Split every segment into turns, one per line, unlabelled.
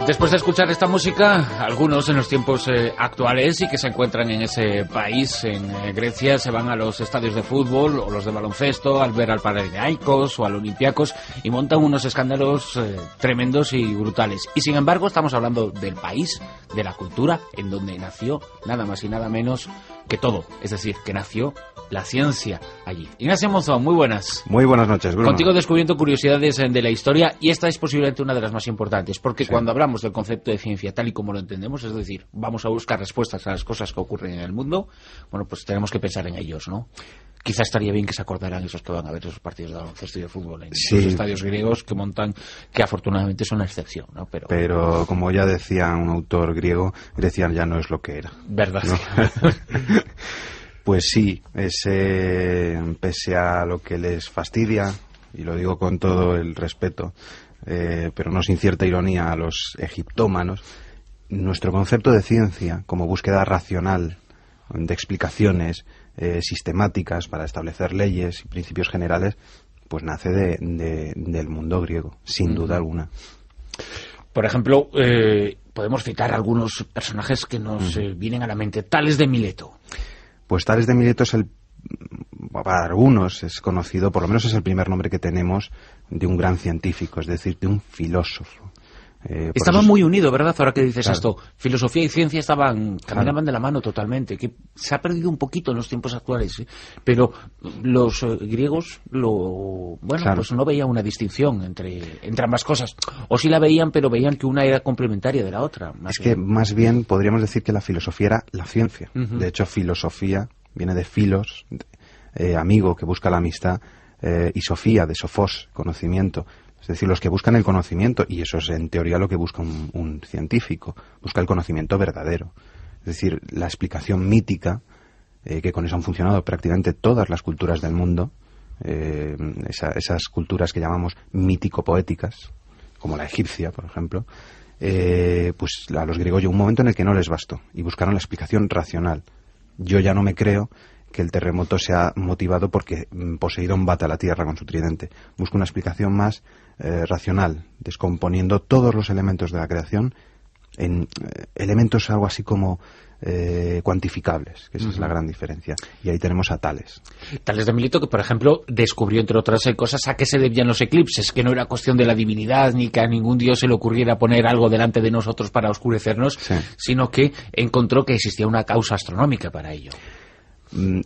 Después de escuchar esta música, algunos en los tiempos actuales y que se encuentran en ese país, en Grecia, se van a los estadios de fútbol o los de baloncesto al ver al Panathinaikos o al Olympiacos y montan unos escándalos tremendos y brutales. Y sin embargo estamos hablando del país, de la cultura, en donde nació nada más y nada menos que todo. Es decir, que nació la ciencia allí. Ignacio Monzón, muy buenas.
Muy buenas noches, Bruno.
Contigo descubriendo curiosidades de la historia, y esta es posiblemente una de las más importantes, porque cuando hablamos del concepto de ciencia tal y como lo entendemos, es decir, vamos a buscar respuestas a las cosas que ocurren en el mundo, bueno, pues tenemos que pensar en ellos, ¿no? Quizás estaría bien que se acordaran esos que van a ver esos partidos de baloncesto y de fútbol en los estadios griegos que montan, que afortunadamente son la excepción, ¿no? Pero
como ya decía un autor griego, Grecia ya no es lo que era.
¿Verdad?
¿No? Pues sí, pese a lo que les fastidia, y lo digo con todo el respeto, pero no sin cierta ironía a los egiptómanos, nuestro concepto de ciencia como búsqueda racional de explicaciones sistemáticas para establecer leyes y principios generales, pues nace del mundo griego, sin duda alguna.
Por ejemplo, podemos citar algunos personajes que nos vienen a la mente. Tales de Mileto.
Pues Tales de Mileto para algunos es conocido, por lo menos es el primer nombre que tenemos de un gran científico, es decir, de un filósofo.
Estaban muy unidos, ¿verdad? Ahora que dices esto, filosofía y ciencia caminaban de la mano totalmente, que se ha perdido un poquito en los tiempos actuales, pero los griegos pues no veían una distinción entre ambas cosas, o sí la veían, pero veían que una era complementaria de la otra.
Más bien podríamos decir que la filosofía era la ciencia. De hecho, filosofía viene de filos, amigo que busca la amistad, y sofía, de sofos, conocimiento. Es decir, los que buscan el conocimiento, y eso es en teoría lo que busca un científico, busca el conocimiento verdadero. Es decir, la explicación mítica, que con eso han funcionado prácticamente todas las culturas del mundo, esas culturas que llamamos mítico-poéticas, como la egipcia, por ejemplo, pues a los griegos llegó un momento en el que no les bastó, y buscaron la explicación racional. Yo ya no me creo que el terremoto sea motivado porque Poseidón bate a la tierra con su tridente. Busca una explicación más racional, descomponiendo todos los elementos de la creación en elementos algo así como cuantificables, que esa es la gran diferencia. Y ahí tenemos a Tales.
Tales de Mileto, que por ejemplo descubrió, entre otras cosas, a qué se debían los eclipses, que no era cuestión de la divinidad ni que a ningún dios se le ocurriera poner algo delante de nosotros para oscurecernos, sino que encontró que existía una causa astronómica para ello.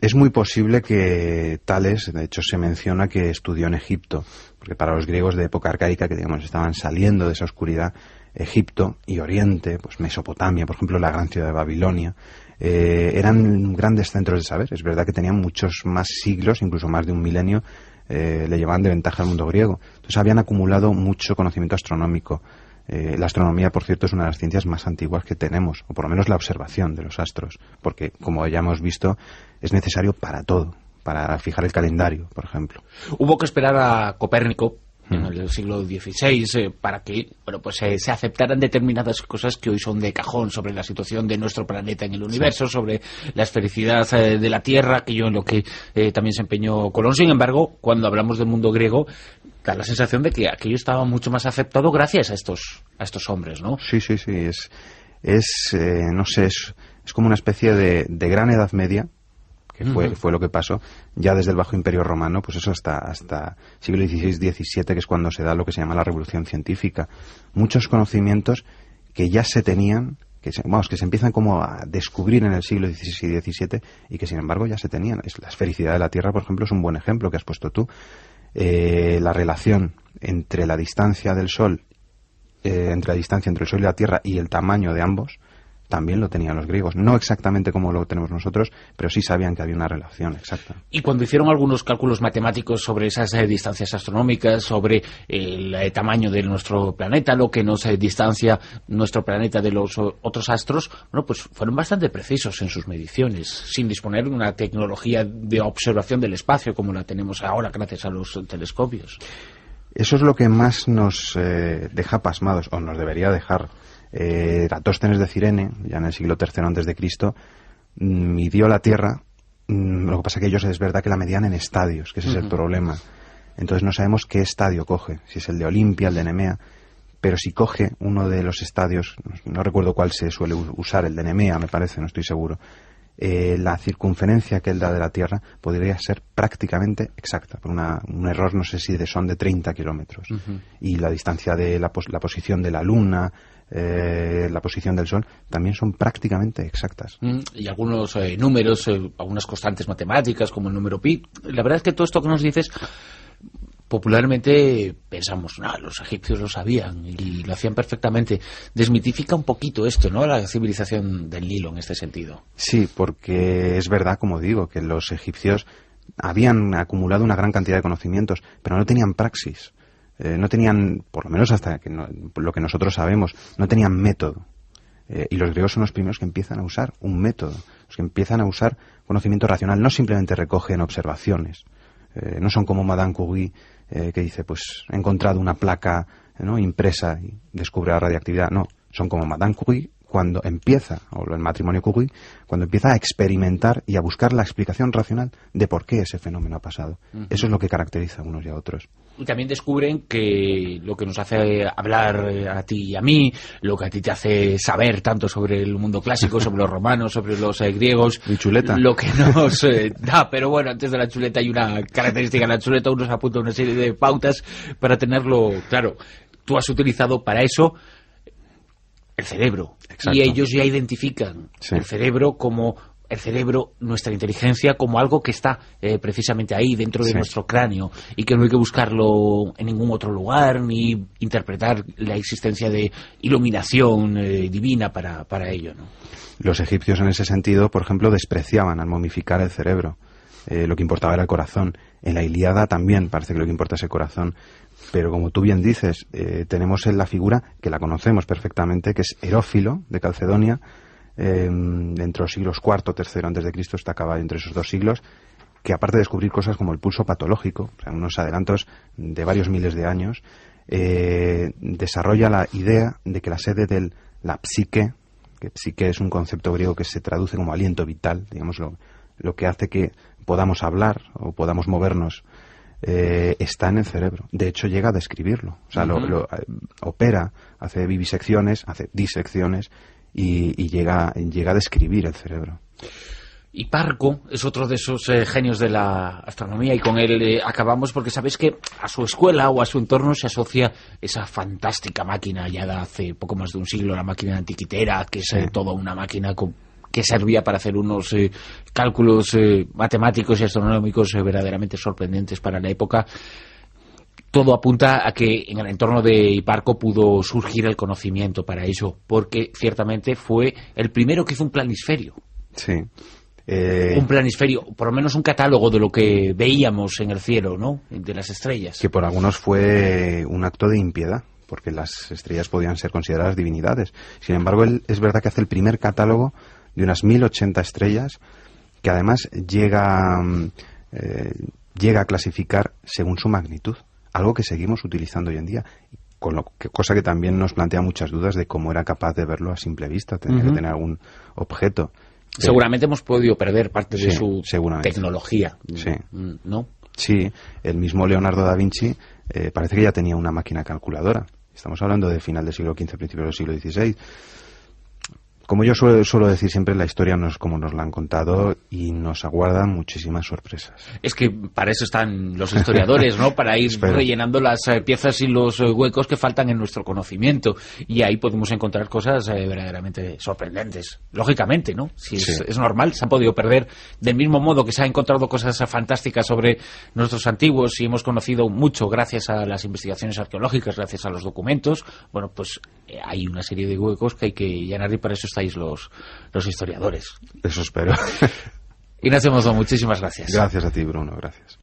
Es muy posible que Tales, de hecho se menciona que estudió en Egipto, porque para los griegos de época arcaica, que digamos estaban saliendo de esa oscuridad, Egipto y Oriente, pues Mesopotamia, por ejemplo, la gran ciudad de Babilonia, eran grandes centros de saber. Es verdad que tenían muchos más siglos, incluso más de un milenio, le llevaban de ventaja al mundo griego. Entonces habían acumulado mucho conocimiento astronómico. La astronomía, por cierto, es una de las ciencias más antiguas que tenemos, o por lo menos la observación de los astros, porque, como ya hemos visto, es necesario para todo, para fijar el calendario, por ejemplo.
Hubo que esperar a Copérnico en el siglo XVI para que se aceptaran determinadas cosas que hoy son de cajón sobre la situación de nuestro planeta en el universo, sobre la esfericidad de la Tierra, aquello en lo que también se empeñó Colón. Sin embargo, cuando hablamos del mundo griego, da la sensación de que aquello estaba mucho más aceptado gracias a estos hombres, ¿no?
Sí. No sé, es como una especie de gran Edad Media, que fue lo que pasó ya desde el Bajo Imperio Romano, pues eso hasta siglo XVI-XVII, que es cuando se da lo que se llama la Revolución Científica. Muchos conocimientos que ya se tenían, que se empiezan como a descubrir en el siglo XVI y XVII, y que sin embargo ya se tenían. La esfericidad de la Tierra, por ejemplo, es un buen ejemplo que has puesto tú. La relación entre la distancia del Sol, entre el Sol y la Tierra, y el tamaño de ambos, también lo tenían los griegos. No exactamente como lo tenemos nosotros, pero sí sabían que había una relación exacta.
Y cuando hicieron algunos cálculos matemáticos sobre esas distancias astronómicas, sobre el tamaño de nuestro planeta, lo que nos distancia nuestro planeta de los otros astros, pues fueron bastante precisos en sus mediciones, sin disponer de una tecnología de observación del espacio como la tenemos ahora gracias a los telescopios.
Eso es lo que más nos deja pasmados, o nos debería dejar. Eratóstenes de Cirene, ya en el siglo III a.C., midió la Tierra. Lo que pasa es que ellos es verdad que la medían en estadios, que ese es el problema. Entonces no sabemos qué estadio coge, si es el de Olimpia, el de Nemea. pero si coge uno de los estadios, no recuerdo cuál se suele usar, el de Nemea me parece, no estoy seguro, la circunferencia que él da de la Tierra podría ser prácticamente exacta, por un error, no sé si son de 30 kilómetros. Y la distancia de la posición de la Luna, la posición del Sol, también son prácticamente exactas.
Y algunos números, algunas constantes matemáticas, como el número pi. La verdad es que todo esto que nos dices, popularmente pensamos, los egipcios lo sabían y lo hacían perfectamente. Desmitifica un poquito esto, ¿no?, la civilización del Nilo en este sentido.
Sí, porque es verdad, como digo, que los egipcios habían acumulado una gran cantidad de conocimientos, pero no tenían praxis. No tenían, por lo menos hasta lo que nosotros sabemos, no tenían método. Y los griegos son los primeros que empiezan a usar un método, los que empiezan a usar conocimiento racional. No simplemente recogen observaciones. No son como Madame Curie, que dice, pues he encontrado una placa, ¿no?, impresa y descubre la radiactividad. No, son como Madame Curie cuando empieza, o el matrimonio Curie, cuando empieza a experimentar y a buscar la explicación racional de por qué ese fenómeno ha pasado. Eso es lo que caracteriza a unos y a otros.
Y también descubren que lo que nos hace hablar a ti y a mí, lo que a ti te hace saber tanto sobre el mundo clásico, sobre los romanos, sobre los griegos,
mi chuleta,
lo que nos da, pero bueno, antes de la chuleta hay una característica en la chuleta, uno se apunta una serie de pautas para tenerlo claro. Tú has utilizado para eso el cerebro. Exacto. Y ellos ya identifican el cerebro como el cerebro, nuestra inteligencia, como algo que está precisamente ahí, dentro de nuestro cráneo, y que no hay que buscarlo en ningún otro lugar, ni interpretar la existencia de iluminación divina para ello, ¿no?
Los egipcios en ese sentido, por ejemplo, despreciaban al momificar el cerebro. Lo que importaba era el corazón. En la Ilíada también parece que lo que importa es el corazón. Pero como tú bien dices, tenemos en la figura, que la conocemos perfectamente, que es Herófilo, de Calcedonia, entre los siglos IV, III antes de Cristo, está a caballo entre esos dos siglos, que aparte de descubrir cosas como el pulso patológico, o sea, unos adelantos de varios miles de años, desarrolla la idea de que la sede de la psique, que psique es un concepto griego que se traduce como aliento vital, digamos lo que hace que podamos hablar o podamos movernos, está en el cerebro. De hecho, llega a describirlo. O sea, lo opera, hace vivisecciones, hace disecciones y llega a describir el cerebro.
Hiparco es otro de esos genios de la astronomía, y con él acabamos, porque sabéis que a su escuela o a su entorno se asocia esa fantástica máquina ya de hace poco más de un siglo, la máquina antiquitera, que es toda una máquina que servía para hacer unos cálculos matemáticos y astronómicos verdaderamente sorprendentes para la época. Todo apunta a que en el entorno de Hiparco pudo surgir el conocimiento para ello, porque ciertamente fue el primero que hizo un planisferio.
Sí.
Un planisferio, por lo menos un catálogo de lo que veíamos en el cielo, ¿no?, de las estrellas.
Que por algunos fue un acto de impiedad, porque las estrellas podían ser consideradas divinidades. Sin embargo, él es verdad que hace el primer catálogo de unas 1080 estrellas, que además llega a clasificar según su magnitud, algo que seguimos utilizando hoy en día, cosa que también nos plantea muchas dudas de cómo era capaz de verlo a simple vista, tenía que tener algún objeto.
Seguramente hemos podido perder parte de su tecnología, ¿no?
Sí, el mismo Leonardo da Vinci parece que ya tenía una máquina calculadora. Estamos hablando de final del siglo XV, principio del siglo XVI. Como yo suelo decir siempre, la historia no es como nos la han contado y nos aguardan muchísimas sorpresas.
Es que para eso están los historiadores, ¿no? Para ir rellenando las piezas y los huecos que faltan en nuestro conocimiento. Y ahí podemos encontrar cosas verdaderamente sorprendentes. Lógicamente, ¿no? Si es normal, se han podido perder del mismo modo que se han encontrado cosas fantásticas sobre nuestros antiguos y hemos conocido mucho gracias a las investigaciones arqueológicas, gracias a los documentos. Bueno, pues hay una serie de huecos que hay que llenar y para eso estáis los historiadores.
Eso espero.
Ignacio Mozo, muchísimas gracias.
Gracias a ti, Bruno, gracias.